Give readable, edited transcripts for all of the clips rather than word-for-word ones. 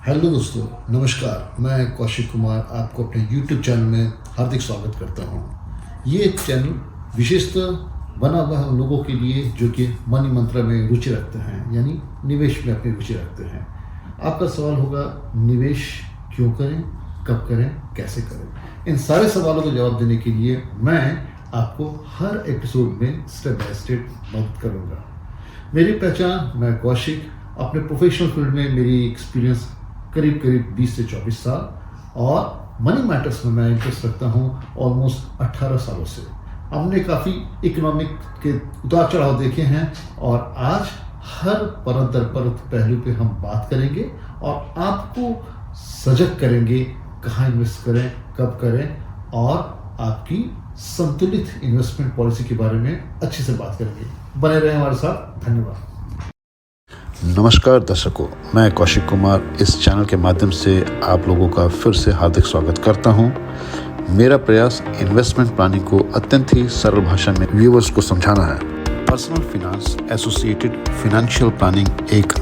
Hello दोस्तों, नमस्कार। मैं कौशिक कुमार आपको अपने YouTube चैनल में हार्दिक स्वागत करता हूं। ये चैनल विशेषतः बना हुआ है उन लोगों के लिए जो कि मनी मंत्र में रुचि रखते हैं, यानी निवेश में अपनी रुचि रखते हैं। आपका सवाल होगा, निवेश क्यों करें, कब करें, कैसे करें? इन सारे सवालों का जवाब देने के लिए मैं आपको हर एपिसोड में स्टेप बाय स्टेप मदद करूँगा। मेरी पहचान, मैं कौशिक, अपने प्रोफेशनल फील्ड में मेरी एक्सपीरियंस करीब 20 से 24 साल और मनी मैटर्स में मैं इंटरेस्ट रखता हूँ ऑलमोस्ट 18 सालों से। हमने काफ़ी इकोनॉमिक के उतार चढ़ाव देखे हैं और आज हर परत दर परत पहलू पे हम बात करेंगे और आपको सजग करेंगे कहाँ इन्वेस्ट करें, कब करें और आपकी संतुलित इन्वेस्टमेंट पॉलिसी के बारे में अच्छे से बात करेंगे। बने रहें हमारे साथ। धन्यवाद। नमस्कार दर्शकों, मैं कौशिक कुमार इस चैनल के माध्यम से आप लोगों का फिर से हार्दिक स्वागत करता हूं। मेरा प्रयास इन्वेस्टमेंट प्लानिंग को अत्यंत ही सरल भाषा में व्यूअर्स को समझाना है। Personal finance associated financial planning एक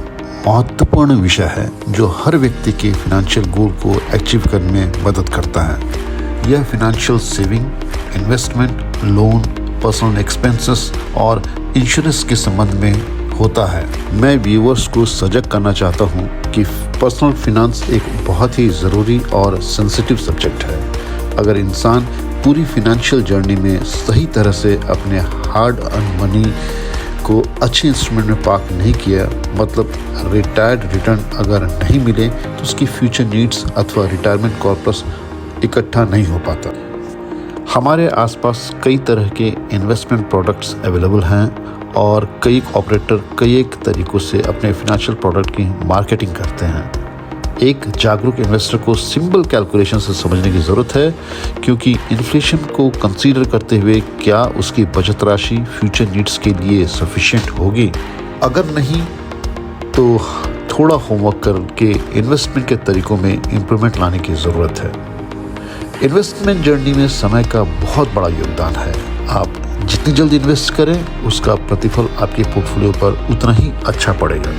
महत्वपूर्ण विषय है जो हर व्यक्ति के फाइनेंशियल गोल को अचीव करने में मदद करता है। यह financial saving, investment, loan, personal expenses और इंश्योरेंस के संबंध में होता है। मैं व्यूअर्स को सजग करना चाहता हूं कि पर्सनल फाइनेंस एक बहुत ही ज़रूरी और सेंसिटिव सब्जेक्ट है। अगर इंसान पूरी फाइनेंशियल जर्नी में सही तरह से अपने हार्ड अर्न मनी को अच्छे इंस्ट्रूमेंट में पार्क नहीं किया, मतलब रिटायर्ड रिटर्न अगर नहीं मिले तो उसकी फ्यूचर नीड्स अथवा रिटायरमेंट कॉर्पस इकट्ठा नहीं हो पाता। हमारे आसपास कई तरह के इन्वेस्टमेंट प्रोडक्ट्स अवेलेबल हैं और कई ऑपरेटर कई एक तरीक़ों से अपने फाइनेंशियल प्रोडक्ट की मार्केटिंग करते हैं। एक जागरूक इन्वेस्टर को सिंपल कैलकुलेशन से समझने की ज़रूरत है, क्योंकि इन्फ्लेशन को कंसीडर करते हुए क्या उसकी बचत राशि फ्यूचर नीड्स के लिए सफिशिएंट होगी। अगर नहीं तो थोड़ा होमवर्क करके इन्वेस्टमेंट के तरीक़ों में इम्प्रूवमेंट लाने की ज़रूरत है। इन्वेस्टमेंट जर्नी में समय का बहुत बड़ा योगदान है। आप जितनी जल्दी इन्वेस्ट करें उसका प्रतिफल आपके पोर्टफोलियो पर उतना ही अच्छा पड़ेगा।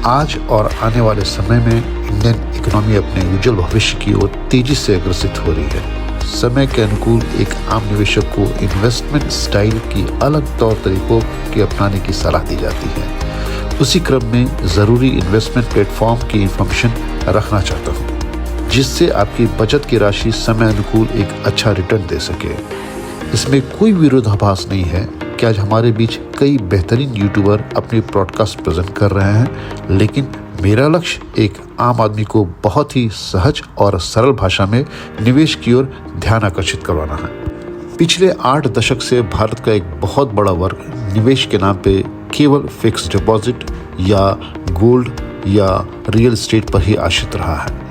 आज और आने वाले समय में इंडियन इकोनॉमी अपने उज्जवल भविष्य की ओर तेजी से अग्रसित हो रही है। समय के अनुकूल एक आम निवेशक को इन्वेस्टमेंट स्टाइल की अलग तौर तरीकों के अपनाने की सलाह दी जाती है। उसी क्रम में ज़रूरी इन्वेस्टमेंट प्लेटफॉर्म की इंफॉर्मेशन रखना चाहता हूँ, जिससे आपकी बचत की राशि समय अनुकूल एक अच्छा रिटर्न दे सके। इसमें कोई विरोधाभास नहीं है कि आज हमारे बीच कई बेहतरीन यूट्यूबर अपने पॉडकास्ट प्रेजेंट कर रहे हैं, लेकिन मेरा लक्ष्य एक आम आदमी को बहुत ही सहज और सरल भाषा में निवेश की ओर ध्यान आकर्षित करवाना है। पिछले 8 दशक से भारत का एक बहुत बड़ा वर्ग निवेश के नाम पे केवल फिक्स डिपॉजिट या गोल्ड या रियल एस्टेट पर ही आश्रित रहा है,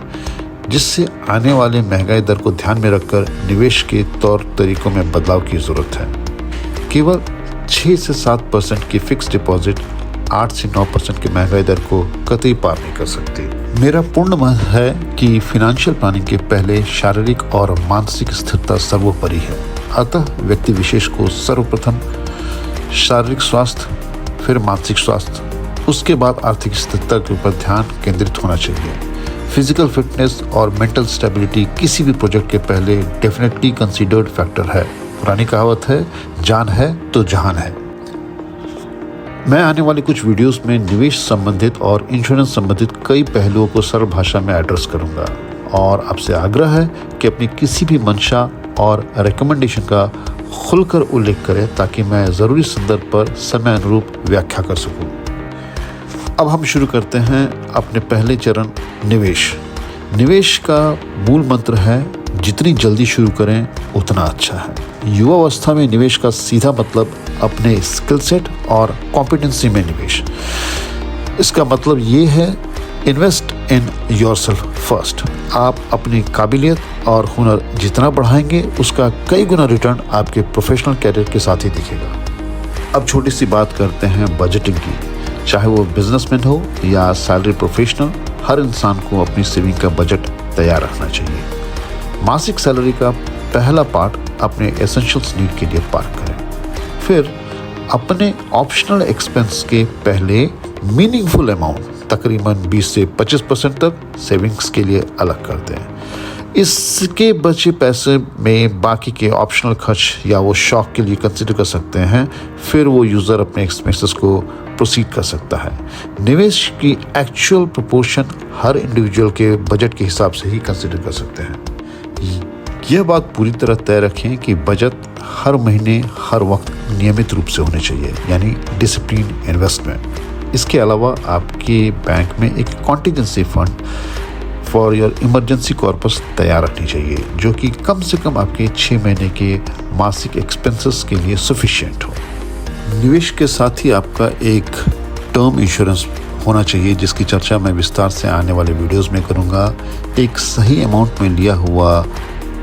जिससे आने वाले महंगाई दर को ध्यान में रखकर निवेश के तौर तरीकों में बदलाव की ज़रूरत है। केवल 6 से 7% की फिक्स डिपॉजिट 8 से 9% की महंगाई दर को कतई पार नहीं कर सकती। मेरा पूर्ण मत है कि फाइनेंशियल प्लानिंग के पहले शारीरिक और मानसिक स्थिरता सर्वोपरि है। अतः व्यक्ति विशेष को सर्वप्रथम शारीरिक स्वास्थ्य, फिर मानसिक स्वास्थ्य, उसके बाद आर्थिक स्थिरता के ऊपर ध्यान केंद्रित होना चाहिए। फिजिकल फिटनेस और मेंटल स्टेबिलिटी किसी भी प्रोजेक्ट के पहले डेफिनेटली कंसीडर्ड फैक्टर है। पुरानी कहावत है, जान है तो जहान है। मैं आने वाले कुछ वीडियोस में निवेश संबंधित और इंश्योरेंस संबंधित कई पहलुओं को सरल भाषा में एड्रेस करूंगा और आपसे आग्रह है कि अपनी किसी भी मंशा और रिकमेंडेशन का खुलकर उल्लेख करें ताकि मैं ज़रूरी संदर्भ पर समय अनुरूप व्याख्या कर सकूं। अब हम शुरू करते हैं अपने पहले चरण, निवेश। निवेश का मूल मंत्र है, जितनी जल्दी शुरू करें उतना अच्छा है। युवा अवस्था में निवेश का सीधा मतलब अपने स्किल सेट और कॉम्पिटेंसी में निवेश। इसका मतलब ये है, इन्वेस्ट इन योरसेल्फ फर्स्ट। आप अपनी काबिलियत और हुनर जितना बढ़ाएंगे उसका कई गुना रिटर्न आपके प्रोफेशनल कैरियर के साथ ही दिखेगा। अब छोटी सी बात करते हैं बजटिंग की। चाहे वो बिजनेसमैन हो या सैलरी प्रोफेशनल, हर इंसान को अपनी सेविंग का बजट तैयार रखना चाहिए। मासिक सैलरी का पहला पार्ट अपने एसेंशियल्स नीड के लिए पार्क करें। फिर अपने ऑप्शनल एक्सपेंस के पहले मीनिंगफुल अमाउंट तकरीबन 20 से 25% तक सेविंग्स के लिए अलग कर दें। इसके बचे पैसे में बाकी के ऑप्शनल खर्च या वो शौक के लिए कंसिडर कर सकते हैं। फिर वो यूज़र अपने एक्सपेंसेस को प्रोसीड कर सकता है। निवेश की एक्चुअल प्रोपोर्शन हर इंडिविजुअल के बजट के हिसाब से ही कंसिडर कर सकते हैं। यह बात पूरी तरह तय रखें कि बजट हर महीने हर वक्त नियमित रूप से होने चाहिए, यानी डिसिप्लिन इन्वेस्टमेंट। इसके अलावा आपके बैंक में एक contingency fund for your emergency corpus तैयार रखनी चाहिए, जो कि कम से कम आपके 6 महीने के मासिक एक्सपेंसेस के लिए सफिशिएंट हो। निवेश के साथ ही आपका एक टर्म इंश्योरेंस होना चाहिए, जिसकी चर्चा मैं विस्तार से आने वाले वीडियोस में करूंगा। एक सही अमाउंट में लिया हुआ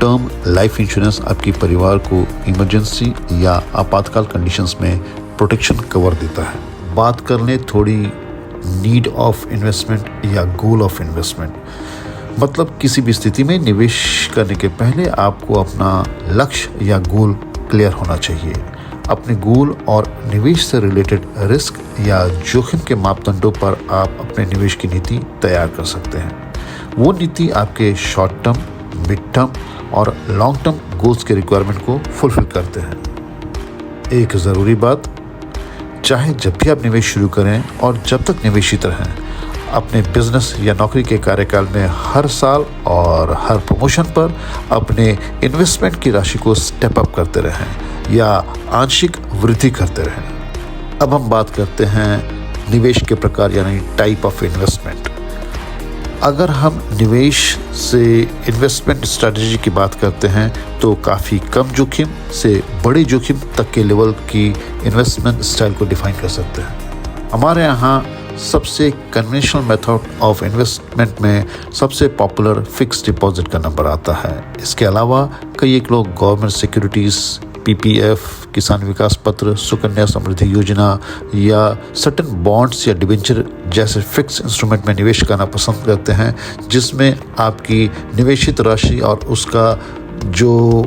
टर्म लाइफ इंश्योरेंस आपके परिवार को इमरजेंसी या आपातकाल कंडीशंस में प्रोटेक्शन कवर देता है। बात कर लें थोड़ी नीड ऑफ इन्वेस्टमेंट या गोल ऑफ इन्वेस्टमेंट। मतलब किसी भी स्थिति में निवेश करने के पहले आपको अपना लक्ष्य या गोल क्लियर होना चाहिए। अपने गोल और निवेश से रिलेटेड रिस्क या जोखिम के मापदंडों पर आप अपने निवेश की नीति तैयार कर सकते हैं। वो नीति आपके शॉर्ट टर्म, मिड टर्म और लॉन्ग टर्म गोल्स के रिक्वायरमेंट को फुलफिल करते हैं। एक ज़रूरी बात, चाहे जब भी आप निवेश शुरू करें और जब तक निवेशित रहें, अपने बिजनेस या नौकरी के कार्यकाल में हर साल और हर प्रमोशन पर अपने इन्वेस्टमेंट की राशि को स्टेप अप करते रहें या आंशिक वृद्धि करते रहें। अब हम बात करते हैं निवेश के प्रकार, यानी टाइप ऑफ इन्वेस्टमेंट। अगर हम निवेश से इन्वेस्टमेंट स्ट्रैटेजी की बात करते हैं तो काफ़ी कम जोखिम से बड़े जोखिम तक के लेवल की इन्वेस्टमेंट स्टाइल को डिफाइन कर सकते हैं। हमारे यहाँ सबसे कन्वेंशनल मेथड ऑफ इन्वेस्टमेंट में सबसे पॉपुलर फिक्स डिपॉजिट का नंबर आता है। इसके अलावा कई एक लोग गवर्नमेंट सिक्योरिटीज़, पीपीएफ, किसान विकास पत्र, सुकन्या समृद्धि योजना या सर्टेन बॉन्ड्स या डिबेंचर जैसे फिक्स इंस्ट्रूमेंट में निवेश करना पसंद करते हैं, जिसमें आपकी निवेशित राशि और उसका जो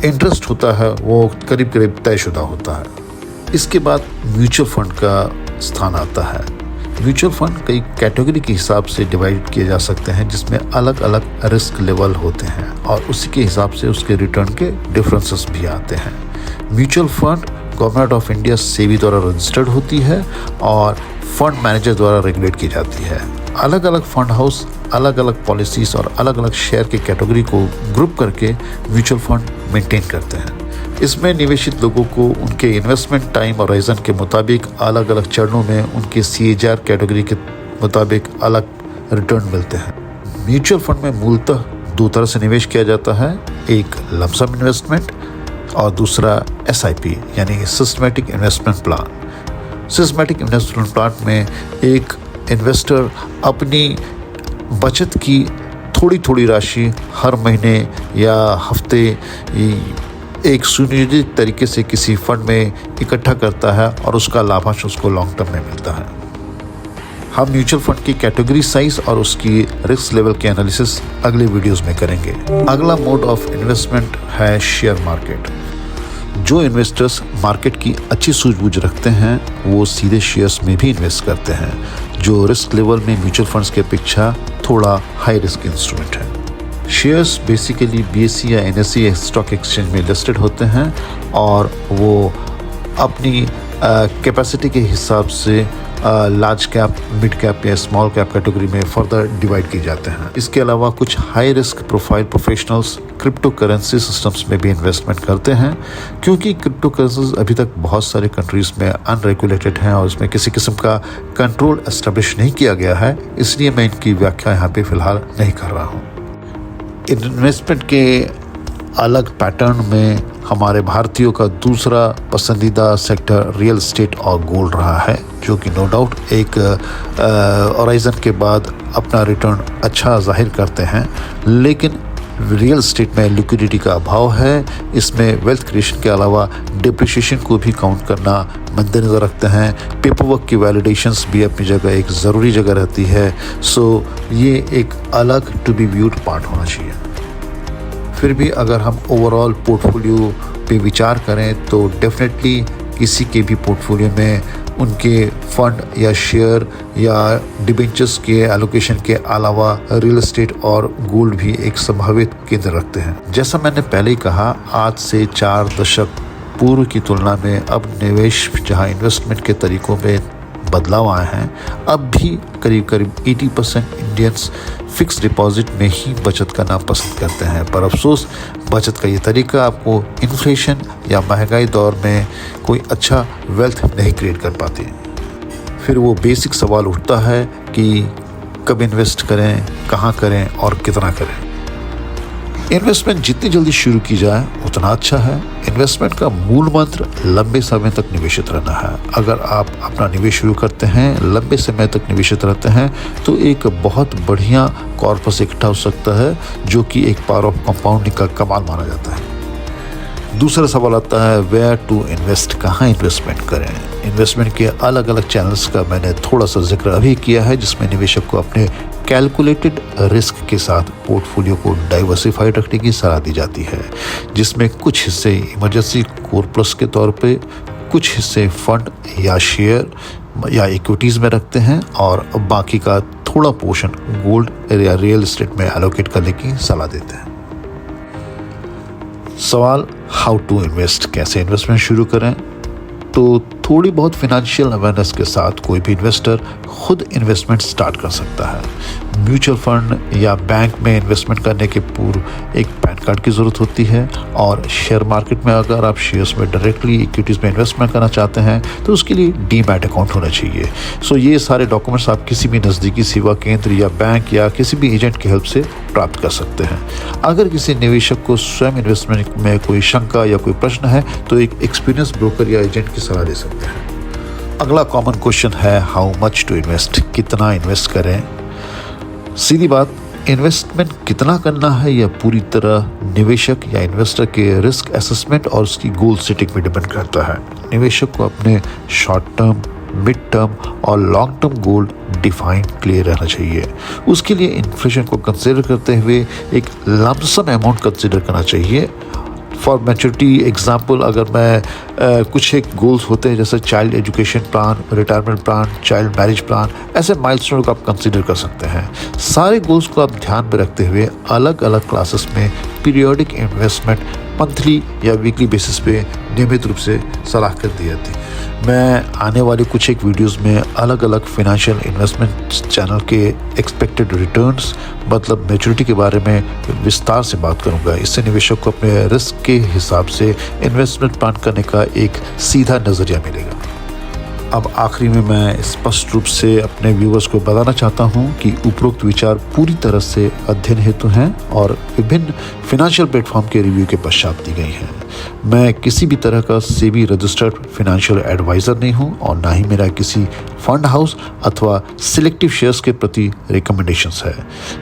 इंटरेस्ट होता है वो करीब करीब तयशुदा होता है। इसके बाद म्यूचुअल फंड का स्थान आता है। म्यूचुअल फंड कई कैटेगरी के हिसाब से डिवाइड किए जा सकते हैं, जिसमें अलग अलग रिस्क लेवल होते हैं और उसी के हिसाब से उसके रिटर्न के डिफरेंसेस भी आते हैं। Mutual fund government of India SEBI द्वारा रजिस्टर्ड होती है और फंड मैनेजर द्वारा रेगुलेट की जाती है। अलग अलग फंड हाउस अलग अलग पॉलिसीज और अलग अलग शेयर के कैटेगरी को ग्रुप करके म्यूचुअल फंड मेंटेन करते हैं। इसमें निवेशित लोगों को उनके इन्वेस्टमेंट टाइम और होराइजन के मुताबिक अलग अलग चरणों में उनके CAGR कैटेगरी के मुताबिक अलग रिटर्न मिलते हैं। म्यूचुअल फंड में मूलतः 2 तरह से निवेश किया जाता है, एक लमसम इन्वेस्टमेंट और दूसरा SIP यानी systematic investment plan. Systematic investment plan में एक इन्वेस्टर अपनी बचत की थोड़ी थोड़ी राशि हर महीने या हफ्ते एक सुनियोजित तरीके से किसी फंड में इकट्ठा करता है और उसका लाभांश उसको लॉन्ग टर्म में मिलता है। हम म्यूचुअल फंड की कैटेगरी साइज और उसकी रिस्क लेवल के एनालिसिस अगले वीडियोस में करेंगे। अगला मोड ऑफ इन्वेस्टमेंट है शेयर मार्केट। जो इन्वेस्टर्स मार्केट की अच्छी सूझबूझ रखते हैं वो सीधे शेयर्स में भी इन्वेस्ट करते हैं, जो रिस्क लेवल में म्यूचुअल फंड्स की अपेक्षा थोड़ा हाई रिस्क इंस्ट्रूमेंट है। शेयर्स बेसिकली BSE या NSE स्टॉक एक्सचेंज में लिस्टेड होते हैं और वो अपनी कैपेसिटी के हिसाब से लार्ज कैप, मिड कैप या स्मॉल कैप कैटेगरी में फर्दर डिवाइड किए जाते हैं। इसके अलावा कुछ high risk profile professionals crypto currency systems में भी इन्वेस्टमेंट करते हैं, क्योंकि क्रिप्टो करेंसीज अभी तक बहुत सारे कंट्रीज़ में अनरेगुलेटेड हैं और इसमें किसी किस्म का कंट्रोल एस्टेब्लिश नहीं किया गया है, इसलिए मैं इनकी व्याख्या यहाँ पे फ़िलहाल नहीं कर रहा हूँ। इन्वेस्टमेंट के अलग पैटर्न में हमारे भारतीयों का दूसरा पसंदीदा सेक्टर रियल एस्टेट और गोल्ड रहा है, जो कि नो डाउट एक होराइजन के बाद अपना रिटर्न अच्छा जाहिर करते हैं। लेकिन रियल एस्टेट में लिक्विडिटी का अभाव है। इसमें वेल्थ क्रिएशन के अलावा डिप्रिशिएशन को भी काउंट करना मद्देनज़र रखते हैं। पेपर वर्क की वैलिडेशंस भी अपनी जगह एक ज़रूरी जगह रहती है। सो ये एक अलग टू बी व्यूड पार्ट होना चाहिए। फिर भी अगर हम ओवरऑल पोर्टफोलियो पे विचार करें तो डेफिनेटली किसी के भी पोर्टफोलियो में उनके फंड या शेयर या डिबेंचर्स के एलोकेशन के अलावा रियल एस्टेट और गोल्ड भी एक संभावित केंद्र रखते हैं। जैसा मैंने पहले ही कहा, आज से 4 दशक पूर्व की तुलना में अब निवेश जहां इन्वेस्टमेंट के तरीकों में बदलाव आए हैं, अब भी करीब 80% इंडियंस फिक्स डिपॉजिट में ही बचत करना पसंद करते हैं। पर अफसोस, बचत का ये तरीका आपको इन्फ्लेशन या महंगाई दौर में कोई अच्छा वेल्थ नहीं क्रिएट कर पाती। फिर वो बेसिक सवाल उठता है कि कब इन्वेस्ट करें, कहाँ करें और कितना करें। इन्वेस्टमेंट जितनी जल्दी शुरू की जाए उतना अच्छा है। इन्वेस्टमेंट का मूल मंत्र लंबे समय तक निवेशित रहना है। अगर आप अपना निवेश शुरू करते हैं, लंबे समय तक निवेशित रहते हैं, तो एक बहुत बढ़िया कॉर्पस इकट्ठा हो सकता है, जो कि एक पावर ऑफ कंपाउंडिंग का कमाल माना जाता है। दूसरा सवाल आता है, वेयर टू इन्वेस्ट, कहाँ इन्वेस्टमेंट करें। इन्वेस्टमेंट के अलग अलग चैनल्स का मैंने थोड़ा सा जिक्र अभी किया है, जिसमें निवेशक को अपने कैलकुलेटेड रिस्क के साथ पोर्टफोलियो को डाइवर्सिफाइड रखने की सलाह दी जाती है, जिसमें कुछ हिस्से इमरजेंसी कोर प्लस के तौर पे, कुछ हिस्से फंड या शेयर या इक्विटीज़ में रखते हैं और बाकी का थोड़ा पोर्शन गोल्ड या रियल एस्टेट में एलोकेट करने की सलाह देते हैं। सवाल, हाउ टू इन्वेस्ट, कैसे इन्वेस्टमेंट शुरू करें। तो थोड़ी बहुत फाइनेंशियल अवेयरनेस के साथ कोई भी इन्वेस्टर खुद इन्वेस्टमेंट स्टार्ट कर सकता है। म्यूचुअल फंड या बैंक में इन्वेस्टमेंट करने के पूर्व एक पैन कार्ड की ज़रूरत होती है, और शेयर मार्केट में अगर आप शेयर्स में डायरेक्टली इक्विटीज़ में इन्वेस्टमेंट करना चाहते हैं तो उसके लिए डीमैट अकाउंट होना चाहिए। सो ये सारे डॉक्यूमेंट्स आप किसी भी नज़दीकी सेवा केंद्र या बैंक या किसी भी एजेंट की हेल्प से प्राप्त कर सकते हैं। अगर किसी निवेशक को स्वयं इन्वेस्टमेंट में कोई शंका या कोई प्रश्न है तो एक एक्सपीरियंस ब्रोकर या एजेंट की सलाह ले सकते हैं। अगला कॉमन क्वेश्चन है, हाउ मच टू इन्वेस्ट, कितना इन्वेस्ट करें। सीधी बात, इन्वेस्टमेंट कितना करना है यह पूरी तरह निवेशक या इन्वेस्टर के रिस्क असेसमेंट और उसकी गोल सेटिंग पे डिपेंड करता है। निवेशक को अपने शॉर्ट टर्म, मिड टर्म और long term goal define clear रहना चाहिए। उसके लिए इन्फ्लेशन को कंसिडर करते हुए एक लमसम अमाउंट कंसिडर करना चाहिए। फॉर मैच्योरिटी एग्जाम्पल, अगर मैं कुछ एक गोल्स होते हैं जैसे child education plan, retirement plan, child marriage plan, ऐसे माइलस्टोन को आप कंसीडर कर सकते हैं। सारे गोल्स को आप ध्यान में रखते हुए अलग अलग क्लासेस में पीरियोडिक इन्वेस्टमेंट मंथली या वीकली बेसिस पे नियमित रूप से सलाह कर दी जाती है। मैं आने वाले कुछ एक वीडियोस में अलग अलग फाइनेंशियल इन्वेस्टमेंट चैनल के एक्सपेक्टेड रिटर्न्स, मतलब मैच्योरिटी के बारे में विस्तार से बात करूंगा। इससे निवेशक को अपने रिस्क के हिसाब से इन्वेस्टमेंट प्लान करने का एक सीधा नज़रिया मिलेगा। अब आखिरी में मैं स्पष्ट रूप से अपने व्यूवर्स को बताना चाहता हूं कि उपरोक्त विचार पूरी तरह से अध्ययन हेतु हैं और विभिन्न फाइनेंशियल प्लेटफॉर्म के रिव्यू के पश्चात दी गई हैं। मैं किसी भी तरह का सेबी रजिस्टर्ड फाइनेंशियल एडवाइज़र नहीं हूं और ना ही मेरा किसी फंड हाउस अथवा सिलेक्टिव शेयर्स के प्रति रिकमेंडेशंस है।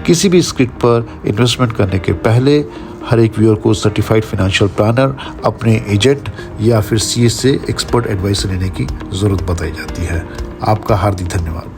किसी भी स्क्रिप्ट पर इन्वेस्टमेंट करने के पहले हर एक व्यूअर को सर्टिफाइड फाइनेंशियल प्लानर, अपने एजेंट या फिर सीए से एक्सपर्ट एडवाइस लेने की ज़रूरत बताई जाती है। आपका हार्दिक धन्यवाद।